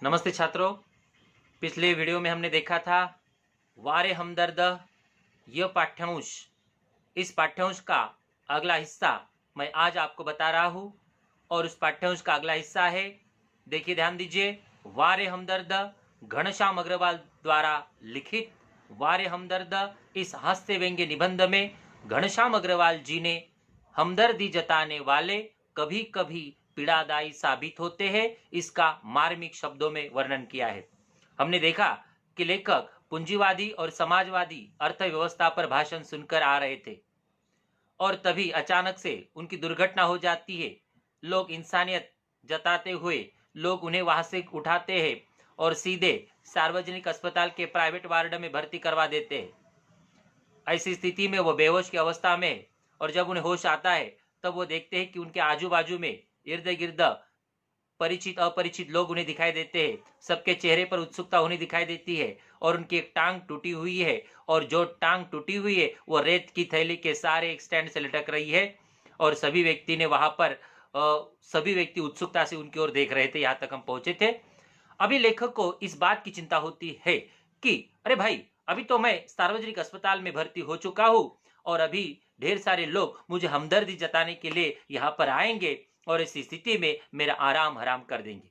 नमस्ते छात्रों। पिछले वीडियो में हमने देखा था वारे हमदर्द यह पाठ्यांश। इस पाठ्यांश का अगला हिस्सा मैं आज आपको बता रहा हूँ और उस पाठ्यांश का अगला हिस्सा है, देखिए ध्यान दीजिए, वारे हमदर्द घनश्याम अग्रवाल द्वारा लिखित वारे हमदर्द। इस हास्य व्यंग्य निबंध में घनश्याम अग्रवाल जी ने हमदर्दी जताने वाले कभी कभी पीड़ादायी साबित होते हैं, इसका मार्मिक शब्दों में वर्णन किया है। हमने देखा कि लेखक पूंजीवादी और समाजवादी अर्थव्यवस्था पर भाषण सुनकर आ रहे थे और तभी अचानक से उनकी दुर्घटना हो जाती है। लोग इंसानियत जताते हुए लोग उन्हें वहां से उठाते हैं और सीधे सार्वजनिक अस्पताल के प्राइवेट वार्ड में भर्ती करवा देते हैं। ऐसी स्थिति में वो बेहोश की अवस्था में है और जब उन्हें होश आता है तब वो देखते हैं कि उनके आजू बाजू में इर्द गिर्द परिचित अपरिचित लोग उन्हें दिखाई देते हैं। सबके चेहरे पर उत्सुकता उन्हें दिखाई देती है और उनकी एक टांग टूटी हुई है और जो टांग टूटी हुई है वो रेत की थैली के सारे एक स्टैंड से लटक रही है और सभी व्यक्ति उत्सुकता से उनकी ओर देख रहे थे। यहाँ तक हम पहुंचे थे। अभी लेखक को इस बात की चिंता होती है कि अरे भाई, अभी तो मैं सार्वजनिक अस्पताल में भर्ती हो चुका हूं और अभी ढेर सारे लोग मुझे हमदर्दी जताने के लिए यहाँ पर आएंगे और इस स्थिति में मेरा आराम हराम कर देंगे।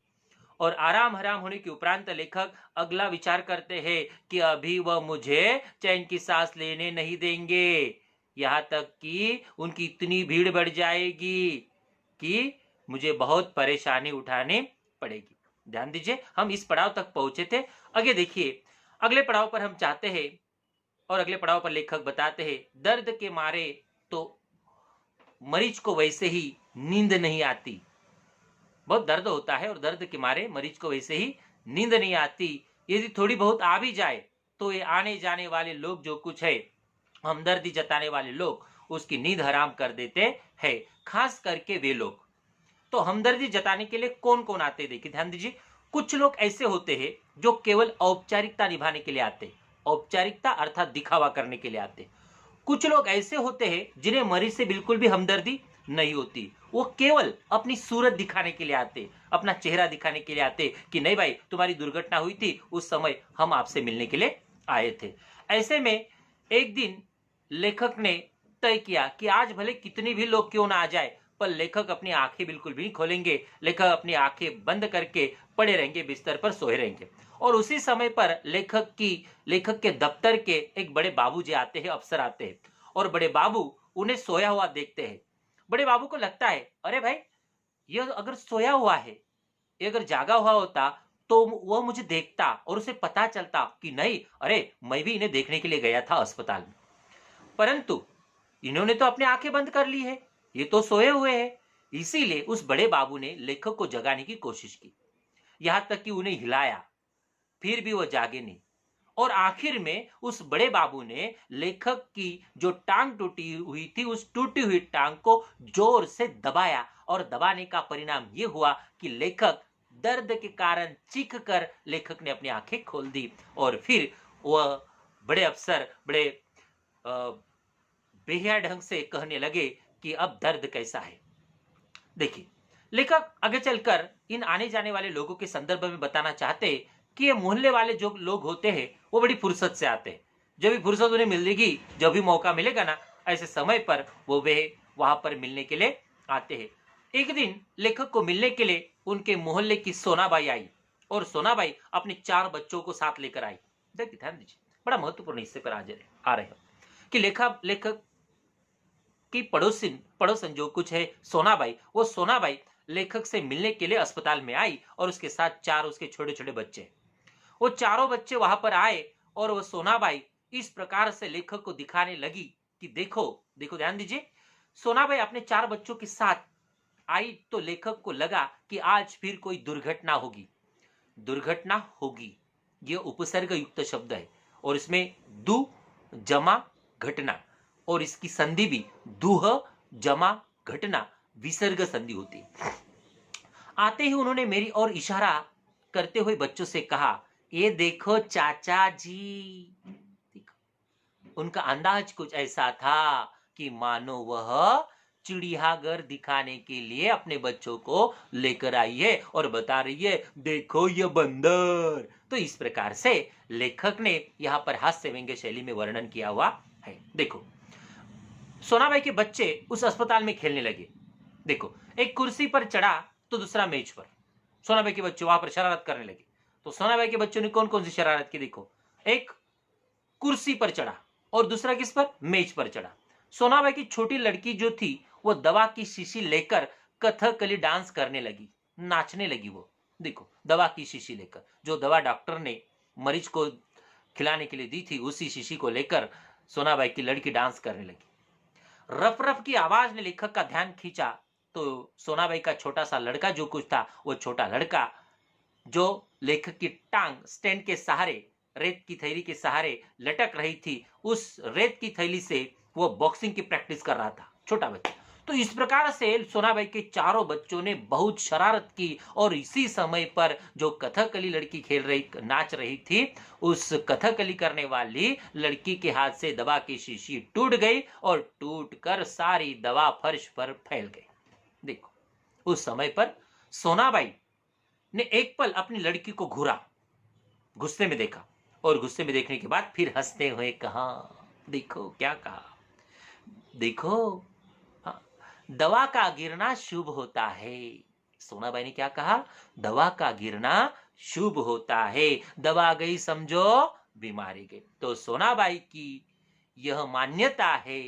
और आराम हराम होने के उपरांत लेखक अगला विचार करते हैं कि अभी वह मुझे चैन की सांस लेने नहीं देंगे, यहाँ तक कि उनकी इतनी भीड़ बढ़ जाएगी कि मुझे बहुत परेशानी उठानी पड़ेगी। ध्यान दीजिए, हम इस पड़ाव तक पहुंचे थे। आगे देखिए, अगले पड़ाव पर हम चाहते हैं और अगले पड़ाव पर लेखक बताते हैं, दर्द के मारे तो मरीज को वैसे ही नींद नहीं आती। बहुत दर्द होता है और दर्द के मारे मरीज को वैसे ही नींद नहीं आती। यदि थोड़ी बहुत आ भी जाए तो ये आने जाने वाले लोग जो कुछ है, हमदर्दी जताने वाले लोग, उसकी नींद हराम कर देते हैं, खास करके वे लोग। तो हमदर्दी जताने के लिए कौन कौन आते हैं, देखिए ध्यान दीजिए। कुछ लोग ऐसे होते हैं जो केवल औपचारिकता निभाने के लिए आते हैं, औपचारिकता अर्थात दिखावा करने के लिए आते हैं। कुछ लोग ऐसे होते हैं जिन्हें मरीज से बिल्कुल भी हमदर्दी नहीं होती, वो केवल अपनी सूरत दिखाने के लिए आते, अपना चेहरा दिखाने के लिए आते कि नहीं भाई, तुम्हारी दुर्घटना हुई थी, उस समय हम आपसे मिलने के लिए आए थे। ऐसे में एक दिन लेखक ने तय किया कि आज भले कितने भी लोग क्यों ना आ जाए, पर लेखक अपनी आंखें बिल्कुल भी नहीं खोलेंगे। लेखक अपनी आंखें बंद करके पड़े रहेंगे, बिस्तर पर सोए रहेंगे। और उसी समय पर लेखक के दफ्तर के एक बड़े बाबू जी आते हैं, अफसर आते हैं और बड़े बाबू उन्हें सोया हुआ देखते हैं। बड़े बाबू को लगता है, अरे भाई, ये अगर सोया हुआ है, ये अगर जागा हुआ होता तो वह मुझे देखता और उसे पता चलता कि नहीं, अरे मैं भी इन्हें देखने के लिए गया था अस्पताल में, परंतु इन्होंने तो अपनी आंखें बंद कर ली है, ये तो सोए हुए हैं। इसीलिए उस बड़े बाबू ने लेखक को जगाने की कोशिश की, यहां तक कि उन्हें हिलाया, फिर भी वह जागे नहीं। और आखिर में उस बड़े बाबू ने लेखक की जो टांग टूटी हुई थी, उस टूटी हुई टांग को जोर से दबाया और दबाने का परिणाम यह हुआ कि लेखक दर्द के कारण चीख कर लेखक ने अपनी आंखें खोल दी। और फिर वह बड़े अफसर बड़े बेहया ढंग से कहने लगे कि अब दर्द कैसा है। देखिए, लेखक आगे चलकर इन आने जाने वाले लोगों के संदर्भ में बताना चाहते कि ये मोहल्ले वाले जो लोग होते हैं वो बड़ी फुर्सत से आते हैं। जब भी फुर्सत उन्हें मिलेगी, जब भी मौका मिलेगा ना, ऐसे समय पर वे वहां पर मिलने के लिए आते हैं। एक दिन लेखक को मिलने के लिए उनके मोहल्ले की सोनाबाई आई और सोनाबाई अपने 4 बच्चों को साथ लेकर आई। देखिए ध्यान दीजिए, बड़ा महत्वपूर्ण हिस्से पर आ रहे हैं कि लेखक की पड़ोसन जो कुछ है सोनाबाई, वो सोनाबाई लेखक से मिलने के लिए अस्पताल में आई और उसके साथ 4 उसके छोटे छोटे बच्चे। वो चारों बच्चे वहां पर आए और वो सोनाबाई इस प्रकार से लेखक को दिखाने लगी कि देखो देखो, ध्यान दीजिए, सोनाबाई अपने 4 बच्चों के साथ आई तो लेखक को लगा कि आज फिर कोई दुर्घटना होगी। ये उपसर्ग युक्त शब्द है और इसमें दु जमा घटना और इसकी संधि भी दुह जमा घटना विसर्ग संधि होती। आते ही उन्होंने मेरी ओर इशारा करते हुए बच्चों से कहा, ये देखो चाचा जी। उनका अंदाज कुछ ऐसा था कि मानो वह चिड़ियाघर दिखाने के लिए अपने बच्चों को लेकर आई है और बता रही है, देखो ये बंदर। तो इस प्रकार से लेखक ने यहाँ पर हास्य व्यंग्य शैली में वर्णन किया हुआ है। देखो, सोनाबाई के बच्चे उस अस्पताल में खेलने लगे। देखो, एक कुर्सी पर चढ़ा तो दूसरा मेज पर। सोनाबाई के बच्चे वहां पर शरारत करने लगे। तो सोनाबाई के बच्चों ने कौन कौन सी शरारत की? देखो, एक कुर्सी पर चढ़ा और दूसरा किस पर? मेज पर चढ़ा। सोनाबाई की छोटी लड़की जो थी वो दवा की शीशी लेकर कथकली डांस करने लगी, नाचने लगी। वो देखो, दवा की शीशी लेकर, जो दवा डॉक्टर ने मरीज को खिलाने के लिए दी थी, उसी शीशी को लेकर सोनाबाई की लड़की डांस करने लगी। रफ रफ की आवाज ने लेखक का ध्यान खींचा तो सोनाबाई का छोटा सा लड़का जो कुछ था, वो छोटा लड़का जो लेखक की टांग स्टैंड के सहारे, रेत की थैली के सहारे लटक रही थी, उस रेत की थैली से वो बॉक्सिंग की प्रैक्टिस कर रहा था, छोटा बच्चा। तो इस प्रकार से सोनाबाई के चारों बच्चों ने बहुत शरारत की और इसी समय पर जो कथकली लड़की खेल रही, नाच रही थी, उस कथकली करने वाली लड़की के हाथ से दवा की शीशी टूट गई और टूटकर सारी दवा फर्श पर फैल गई। देखो, उस समय पर सोनाबाई ने एक पल अपनी लड़की को घूरा, गुस्से में देखा और गुस्से में देखने के बाद फिर हंसते हुए कहा, देखो क्या कहा, देखो, हाँ, दवा का गिरना शुभ होता है। सोनाबाई ने क्या कहा? दवा का गिरना शुभ होता है, दवा गई समझो बीमारी गई। तो सोनाबाई की यह मान्यता है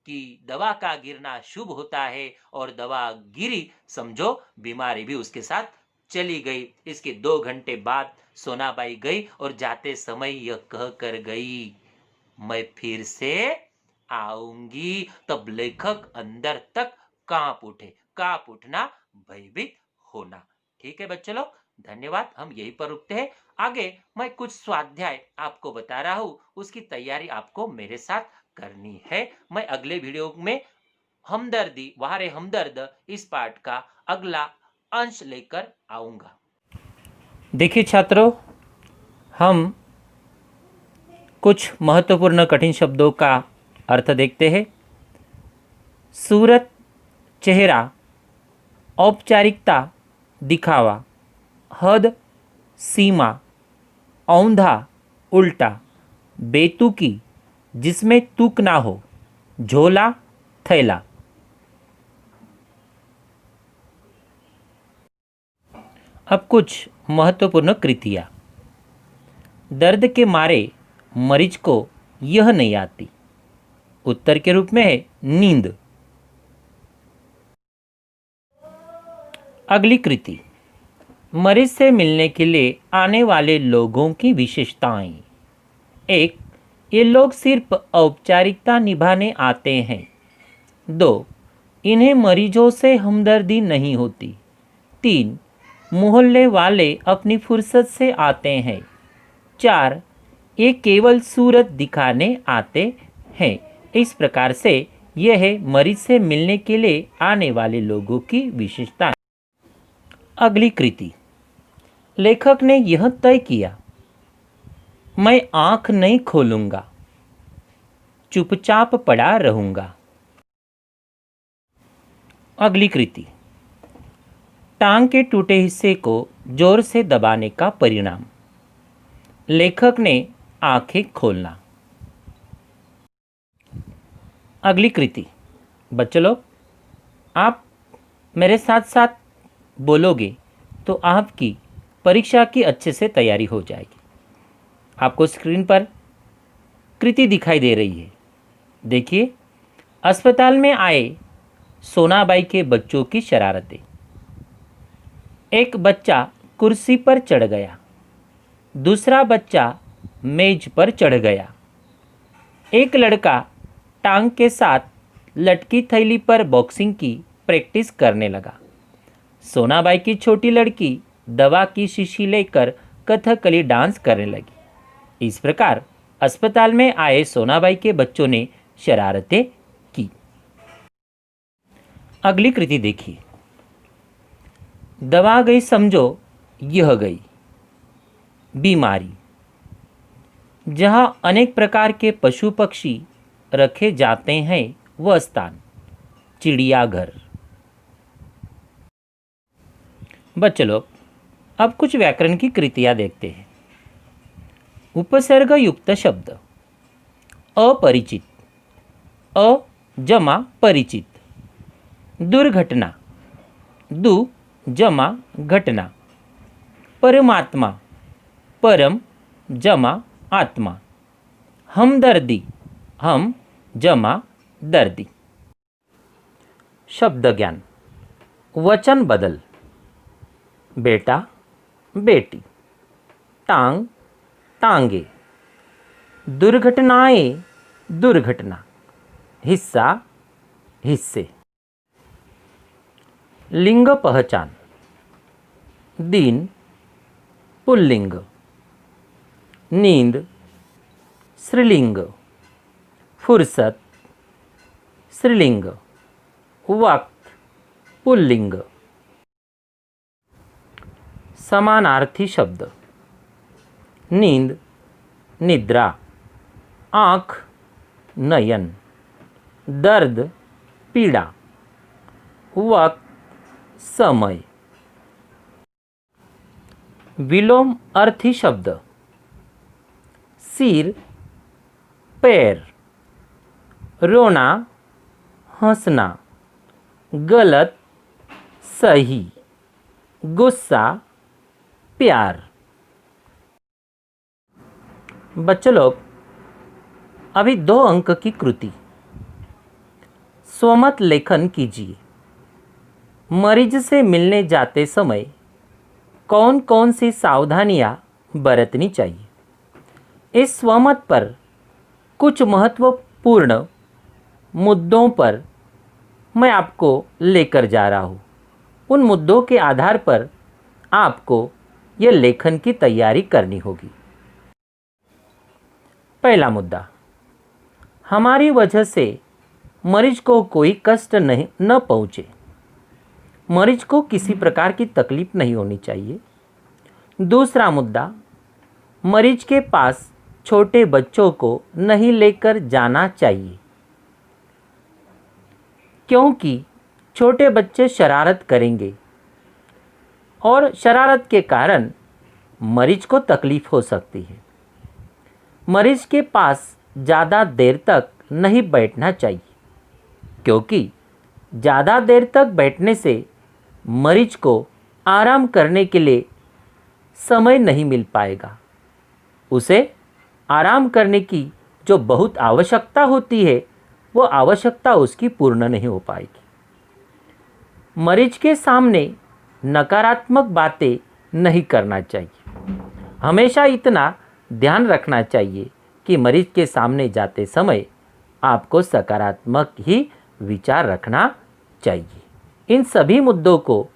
कि दवा का गिरना शुभ होता है और दवा गिरी समझो बीमारी भी उसके साथ चली गई। इसके 2 घंटे बाद सोनाबाई गई और जाते समय यह कह कर गई, मैं फिर से आऊंगी। तब लेखक अंदर तक कांप उठे। कांप उठना, भयभीत होना। ठीक है बच्चों लोग, धन्यवाद। हम यहीं पर रुकते हैं। आगे मैं कुछ स्वाध्याय आपको बता रहा हूं, उसकी तैयारी आपको मेरे साथ करनी है। मैं अगले वीडियो में हमदर्दी वारे हमदर्द इस पाठ का अगला अंश लेकर आऊंगा। देखिए छात्रों, हम कुछ महत्वपूर्ण कठिन शब्दों का अर्थ देखते हैं। सूरत, चेहरा, औपचारिकता, दिखावा, हद, सीमा, औंधा, उल्टा, बेतुकी, जिसमें तुक ना हो, झोला, थैला। अब कुछ महत्वपूर्ण कृतियां। दर्द के मारे मरीज को यह नहीं आती, उत्तर के रूप में है नींद। अगली कृति, मरीज से मिलने के लिए आने वाले लोगों की विशेषताएं। 1. ये लोग सिर्फ औपचारिकता निभाने आते हैं। 2. इन्हें मरीजों से हमदर्दी नहीं होती। 3. मोहल्ले वाले अपनी फुर्सत से आते हैं। 4. ये केवल सूरत दिखाने आते हैं। इस प्रकार से यह है मरीज से मिलने के लिए आने वाले लोगों की विशेषता। अगली कृति, लेखक ने यह तय किया, मैं आंख नहीं खोलूंगा, चुपचाप पड़ा रहूंगा। अगली कृति, टांग के टूटे हिस्से को जोर से दबाने का परिणाम। लेखक ने आंखें खोलना। अगली कृति, बच्चों लोग आप मेरे साथ साथ बोलोगे तो आपकी परीक्षा की अच्छे से तैयारी हो जाएगी। आपको स्क्रीन पर कृति दिखाई दे रही है। देखिए, अस्पताल में आए सोनाबाई के बच्चों की शरारतें। एक बच्चा कुर्सी पर चढ़ गया, दूसरा बच्चा मेज पर चढ़ गया, एक लड़का टांग के साथ लटकी थैली पर बॉक्सिंग की प्रैक्टिस करने लगा। सोनाबाई की छोटी लड़की दवा की शीशी लेकर कथकली डांस करने लगी। इस प्रकार अस्पताल में आए सोनाबाई के बच्चों ने शरारतें की। अगली कृति देखिए, दवा गई समझो यह गई। बीमारी, जहां अनेक प्रकार के पशु पक्षी रखे जाते हैं वह स्थान। चिड़ियाघर। बच्चों लोग अब कुछ व्याकरण की कृतियाँ देखते हैं। उपसर्ग युक्त शब्द अपरिचित, अ जमा परिचित, दुर्घटना, दु जमा घटना, परमात्मा, परम जमा आत्मा, हमदर्दी, हम जमा दर्दी। शब्द ज्ञान। वचन बदल, बेटा बेटी, टांग टांगे, दुर्घटनाएं दुर्घटना, हिस्सा हिस्से। लिंग पहचान। दिन पुल्लिंग, नींद स्त्रीलिंग, फुर्सत स्त्रीलिंग, वक्त पुल्लिंग। समानार्थी शब्द। नींद निद्रा, आँख नयन, दर्द पीड़ा, वक्त समय। विलोम अर्थी शब्द। सिर पैर, रोना हंसना, गलत सही, गुस्सा प्यार। बच्चों लोग अभी 2 अंक की कृति। स्वमत लेखन कीजिए। मरीज से मिलने जाते समय कौन कौन सी सावधानियां बरतनी चाहिए। इस स्वमत पर कुछ महत्वपूर्ण मुद्दों पर मैं आपको लेकर जा रहा हूँ। उन मुद्दों के आधार पर आपको यह लेखन की तैयारी करनी होगी। पहला मुद्दा, हमारी वजह से मरीज को कोई कष्ट न पहुँचे। मरीज को किसी प्रकार की तकलीफ नहीं होनी चाहिए। दूसरा मुद्दा, मरीज के पास छोटे बच्चों को नहीं लेकर जाना चाहिए, क्योंकि छोटे बच्चे शरारत करेंगे और शरारत के कारण मरीज को तकलीफ हो सकती है। मरीज के पास ज़्यादा देर तक नहीं बैठना चाहिए, क्योंकि ज़्यादा देर तक बैठने से मरीज को आराम करने के लिए समय नहीं मिल पाएगा। उसे आराम करने की जो बहुत आवश्यकता होती है, वो आवश्यकता उसकी पूर्ण नहीं हो पाएगी। मरीज के सामने नकारात्मक बातें नहीं करना चाहिए। हमेशा इतना ध्यान रखना चाहिए कि मरीज के सामने जाते समय आपको सकारात्मक ही विचार रखना चाहिए। इन सभी मुद्दों को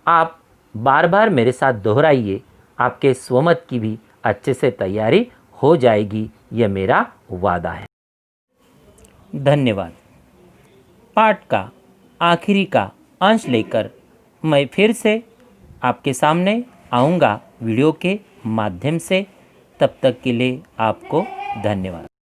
आप बार बार मेरे साथ दोहराइए। आपके स्वमत की भी अच्छे से तैयारी हो जाएगी, यह मेरा वादा है। धन्यवाद। पाठ का आखिरी का अंश लेकर मैं फिर से आपके सामने आऊँगा वीडियो के माध्यम से। तब तक के लिए आपको धन्यवाद।